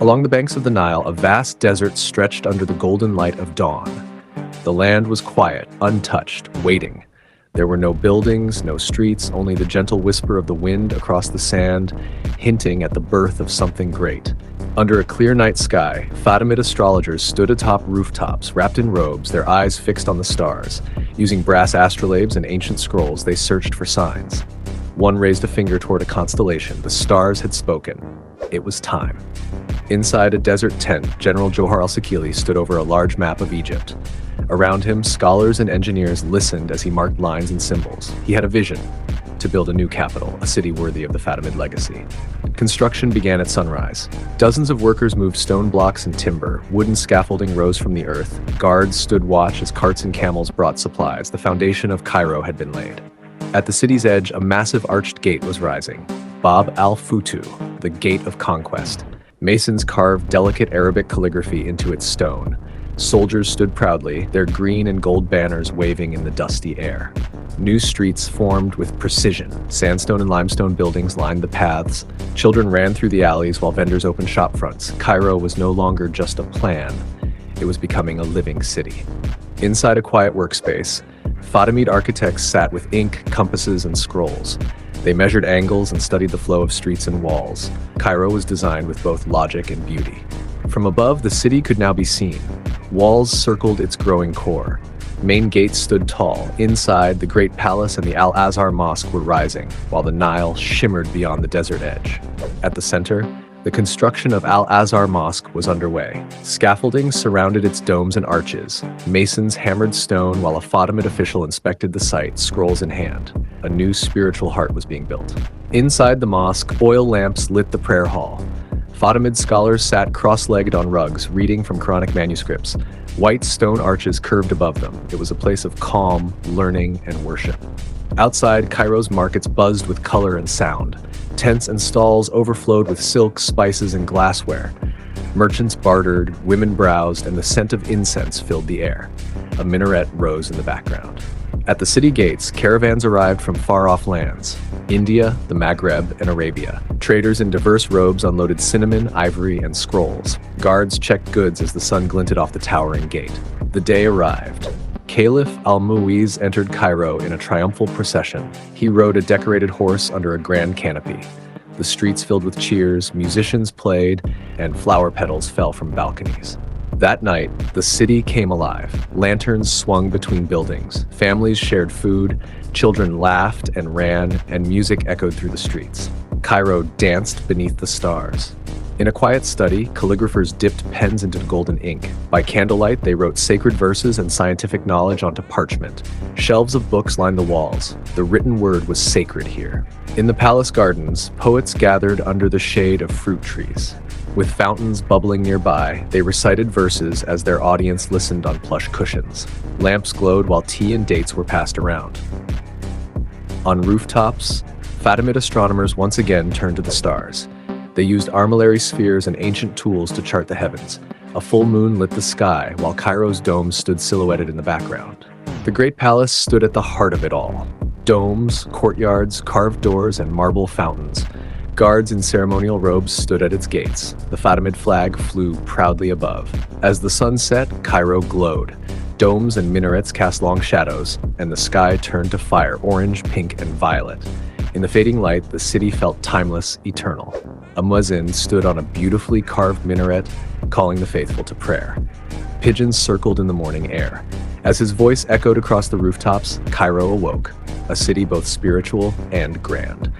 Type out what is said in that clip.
Along the banks of the Nile, a vast desert stretched under the golden light of dawn. The land was quiet, untouched, waiting. There were no buildings, no streets, only the gentle whisper of the wind across the sand, hinting at the birth of something great. Under a clear night sky, Fatimid astrologers stood atop rooftops, wrapped in robes, their eyes fixed on the stars. Using brass astrolabes and ancient scrolls, they searched for signs. One raised a finger toward a constellation. The stars had spoken. It was time. Inside a desert tent, General Jawhar al-Siqilli stood over a large map of Egypt. Around him, scholars and engineers listened as he marked lines and symbols. He had a vision: to build a new capital, a city worthy of the Fatimid legacy. Construction began at sunrise. Dozens of workers moved stone blocks and timber. Wooden scaffolding rose from the earth. Guards stood watch as carts and camels brought supplies. The foundation of Cairo had been laid. At the city's edge, a massive arched gate was rising. Bab al-Futuh, the Gate of Conquest. Masons carved delicate Arabic calligraphy into its stone. Soldiers stood proudly, their green and gold banners waving in the dusty air. New streets formed with precision. Sandstone and limestone buildings lined the paths. Children ran through the alleys while vendors opened shop fronts. Cairo was no longer just a plan. It was becoming a living city. Inside a quiet workspace, Fatimid architects sat with ink, compasses, and scrolls. They measured angles and studied the flow of streets and walls. Cairo was designed with both logic and beauty. From above, the city could now be seen. Walls circled its growing core. Main gates stood tall. Inside, the Great Palace and the Al-Azhar Mosque were rising, while the Nile shimmered beyond the desert edge. At the center, the construction of Al-Azhar Mosque was underway. Scaffolding surrounded its domes and arches. Masons hammered stone while a Fatimid official inspected the site, scrolls in hand. A new spiritual heart was being built. Inside the mosque, oil lamps lit the prayer hall. Fatimid scholars sat cross-legged on rugs, reading from Quranic manuscripts. White stone arches curved above them. It was a place of calm, learning, and worship. Outside, Cairo's markets buzzed with color and sound. Tents and stalls overflowed with silks, spices, and glassware. Merchants bartered, women browsed, and the scent of incense filled the air. A minaret rose in the background. At the city gates, caravans arrived from far-off lands: India, the Maghreb, and Arabia. Traders in diverse robes unloaded cinnamon, ivory, and scrolls. Guards checked goods as the sun glinted off the towering gate. The day arrived. Caliph al-Mu'izz entered Cairo in a triumphal procession. He rode a decorated horse under a grand canopy. The streets filled with cheers, musicians played, and flower petals fell from balconies. That night, the city came alive. Lanterns swung between buildings. Families shared food, children laughed and ran, and music echoed through the streets. Cairo danced beneath the stars. In a quiet study, calligraphers dipped pens into golden ink. By candlelight, they wrote sacred verses and scientific knowledge onto parchment. Shelves of books lined the walls. The written word was sacred here. In the palace gardens, poets gathered under the shade of fruit trees. With fountains bubbling nearby, they recited verses as their audience listened on plush cushions. Lamps glowed while tea and dates were passed around. On rooftops, Fatimid astronomers once again turned to the stars. They used armillary spheres and ancient tools to chart the heavens. A full moon lit the sky, while Cairo's domes stood silhouetted in the background. The Great Palace stood at the heart of it all. Domes, courtyards, carved doors, and marble fountains. Guards in ceremonial robes stood at its gates. The Fatimid flag flew proudly above. As the sun set, Cairo glowed. Domes and minarets cast long shadows, and the sky turned to fire, orange, pink, and violet. In the fading light, the city felt timeless, eternal. A muezzin stood on a beautifully carved minaret, calling the faithful to prayer. Pigeons circled in the morning air. As his voice echoed across the rooftops, Cairo awoke, a city both spiritual and grand.